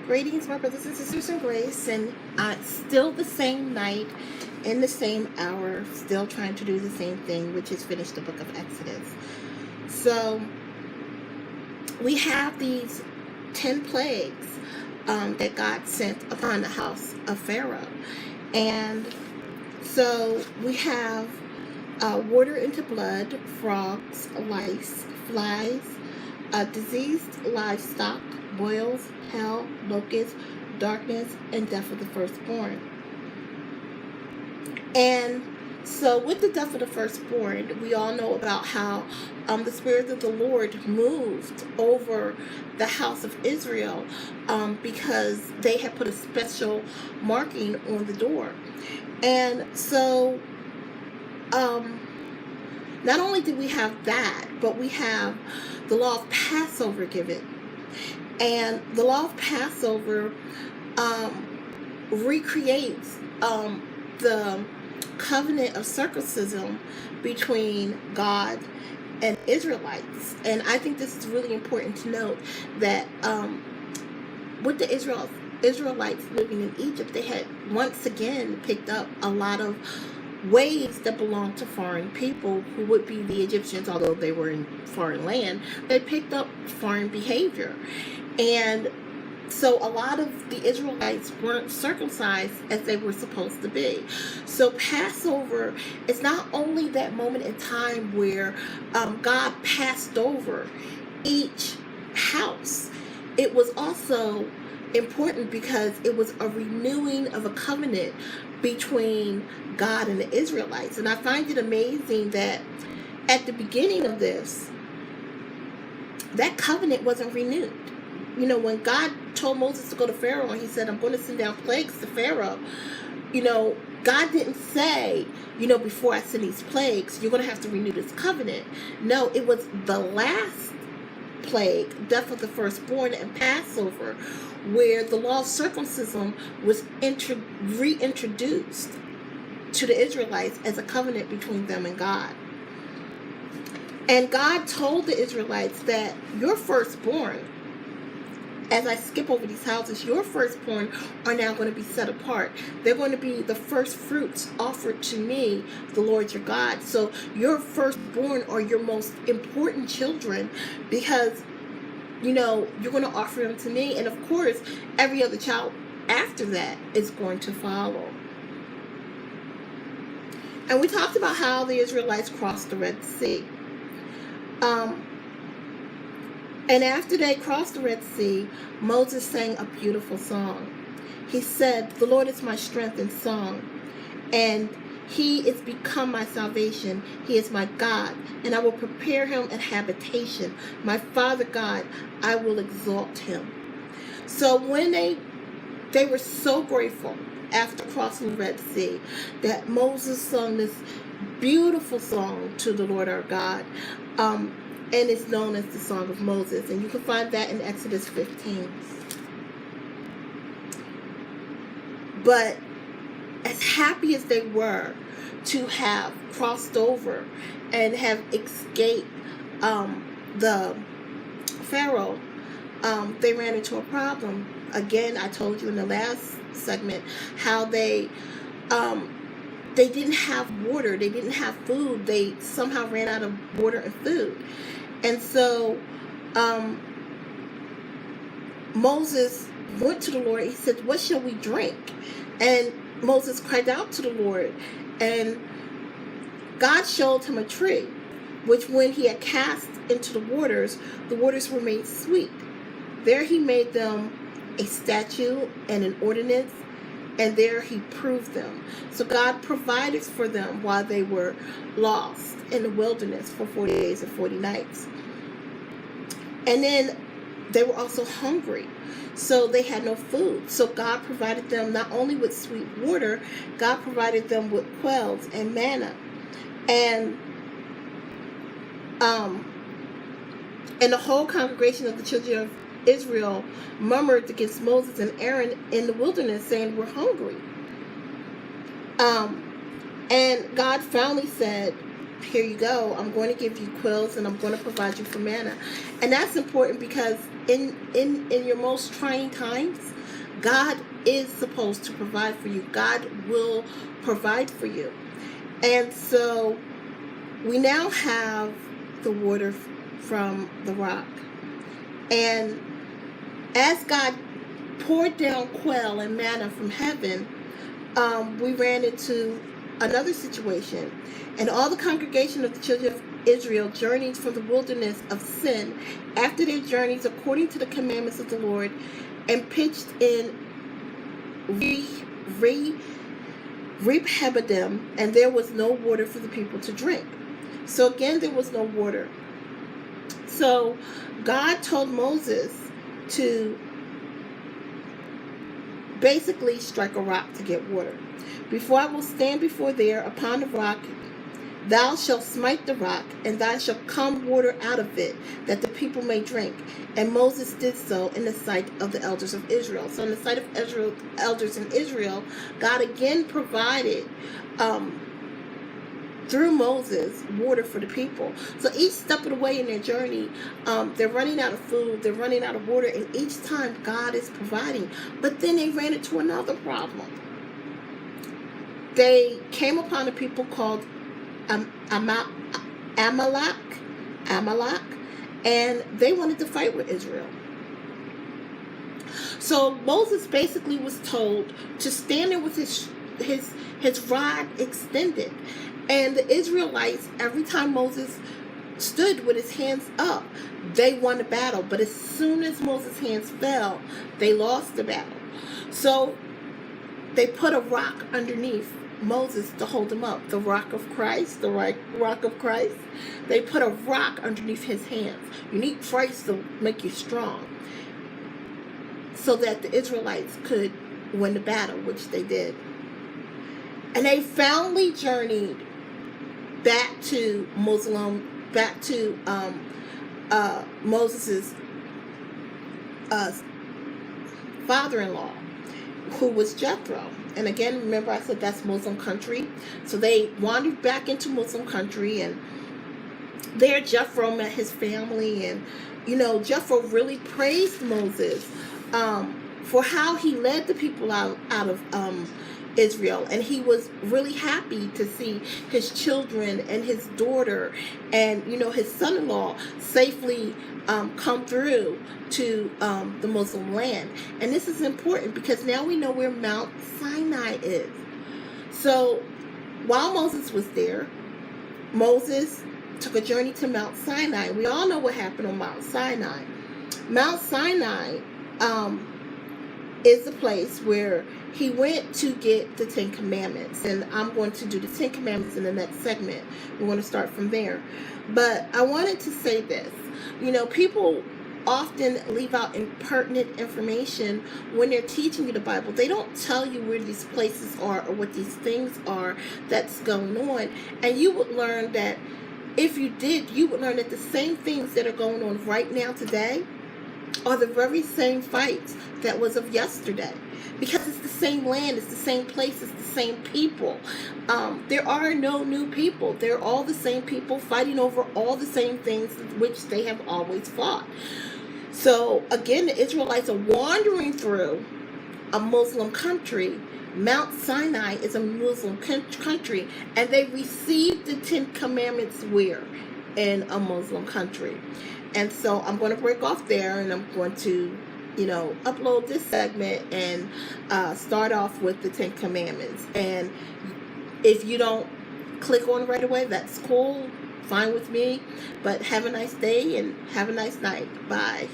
Greetings, my brothers and sisters in grace, and still the same night, in the same hour, still trying to do the same thing, which is finish the book of Exodus. So, we have these 10 plagues that God sent upon the house of Pharaoh. And so, we have water into blood, frogs, lice, flies, diseased livestock, boils, hail, locusts, darkness, and death of the firstborn. And so with the death of the firstborn, we all know about how the Spirit of the Lord moved over the house of Israel because they had put a special marking on the door. And so not only did we have that, but we have the law of Passover given. And the law of Passover recreates the covenant of circumcision between God and Israelites. And I think this is really important to note that with the Israelites living in Egypt, they had once again picked up a lot of ways that belonged to foreign people who would be the Egyptians, although they were in foreign land. They picked up foreign behavior. And so a lot of the Israelites weren't circumcised as they were supposed to be. So Passover is not only that moment in time where God passed over each house, it was also important because it was a renewing of a covenant between God and the Israelites. And I find it amazing that at the beginning of this, that covenant wasn't renewed. You know, when God told Moses to go to Pharaoh and he said, I'm going to send down plagues to Pharaoh, you know, God didn't say, you know, before I send these plagues, you're going to have to renew this covenant. No, it was the last plague, death of the firstborn, and Passover, where the law of circumcision was reintroduced to the Israelites as a covenant between them and God. And God told the Israelites that your firstborn, as I skip over these houses, your firstborn are now going to be set apart. They're going to be the first fruits offered to me, the Lord your God. So your firstborn are your most important children because, you know, you're going to offer them to me. And of course, every other child after that is going to follow. And we talked about how the Israelites crossed the Red Sea. And after they crossed the Red Sea, Moses sang a beautiful song. He said, the Lord is my strength and song, and he is become my salvation. He is my God, and I will prepare him a habitation. My Father God, I will exalt him. So when they were so grateful after crossing the Red Sea that Moses sung this beautiful song to the Lord our God. And it's known as the Song of Moses. And you can find that in Exodus 15. But as happy as they were to have crossed over and have escaped the Pharaoh, they ran into a problem. Again, I told you in the last segment how they didn't have water, they didn't have food, they somehow ran out of water and food. And so Moses went to the Lord. He said, what shall we drink? And Moses cried out to the Lord, and God showed him a tree, which when he had cast into the waters were made sweet. There he made them a statute and an ordinance, and there he proved them. So God provided for them while they were lost in the wilderness for 40 days and 40 nights. And then they were also hungry, so they had no food. So God provided them not only with sweet water, God provided them with quails and manna. And the whole congregation of the children of Israel murmured against Moses and Aaron in the wilderness, saying, we're hungry. And God finally said, here you go. I'm going to give you quills, and I'm going to provide you for manna. And that's important because in your most trying times, God is supposed to provide for you. God will provide for you. And so we now have the water from the rock. And as God poured down quail and manna from heaven, we ran into another situation. And all the congregation of the children of Israel journeyed from the wilderness of Sin after their journeys according to the commandments of the Lord, and pitched in Rephidim, and there was no water for the people to drink. So again, there was no water. So God told Moses to basically strike a rock to get water. Before I will stand before there upon the rock, thou shalt smite the rock, and thou shalt come water out of it, that the people may drink. And Moses did so in the sight of the elders of Israel. So in the sight of Israel, elders in Israel, God again provided through Moses water for the people. So each step of the way in their journey, they're running out of food, they're running out of water, and each time God is providing. But then they ran into another problem. They came upon a people called Amalek, and they wanted to fight with Israel. So Moses basically was told to stand there with his rod extended. And the Israelites, every time Moses stood with his hands up, they won the battle. But as soon as Moses' hands fell, they lost the battle. So they put a rock underneath Moses to hold him up. The rock of Christ, the rock of Christ. They put a rock underneath his hands. You need Christ to make you strong, so that the Israelites could win the battle, which they did. And they finally journeyed back to Moses' father-in-law, who was Jethro. And again, remember I said that's Muslim country. So they wandered back into Muslim country, and there Jethro met his family. And, Jethro really praised Moses for how he led the people out of Israel. And he was really happy to see his children and his daughter and, his son-in-law safely come through to the Muslim land. And this is important because now we know where Mount Sinai is. So while Moses was there, Moses took a journey to Mount Sinai. We all know what happened on Mount Sinai. Mount Sinai is the place where he went to get the 10 Commandments. And I'm going to do the 10 Commandments in the next segment. We're going to start from there. But I wanted to say this. People often leave out impertinent information when they're teaching you the Bible. They don't tell you where these places are or what these things are that's going on. And you would learn that if you did, you would learn that the same things that are going on right now today are the very same fights that was of yesterday. Because it's the same land, it's the same place, it's the same people. There are no new people. They're all the same people fighting over all the same things which they have always fought. So again, the Israelites are wandering through a Muslim country. Mount Sinai is a Muslim country, and they received the 10 Commandments where? In a Muslim country. And so I'm going to break off there, and I'm going to upload this segment and start off with the 10 Commandments. And if you don't click on it right away, that's cool, fine with me. But have a nice day and have a nice night. Bye.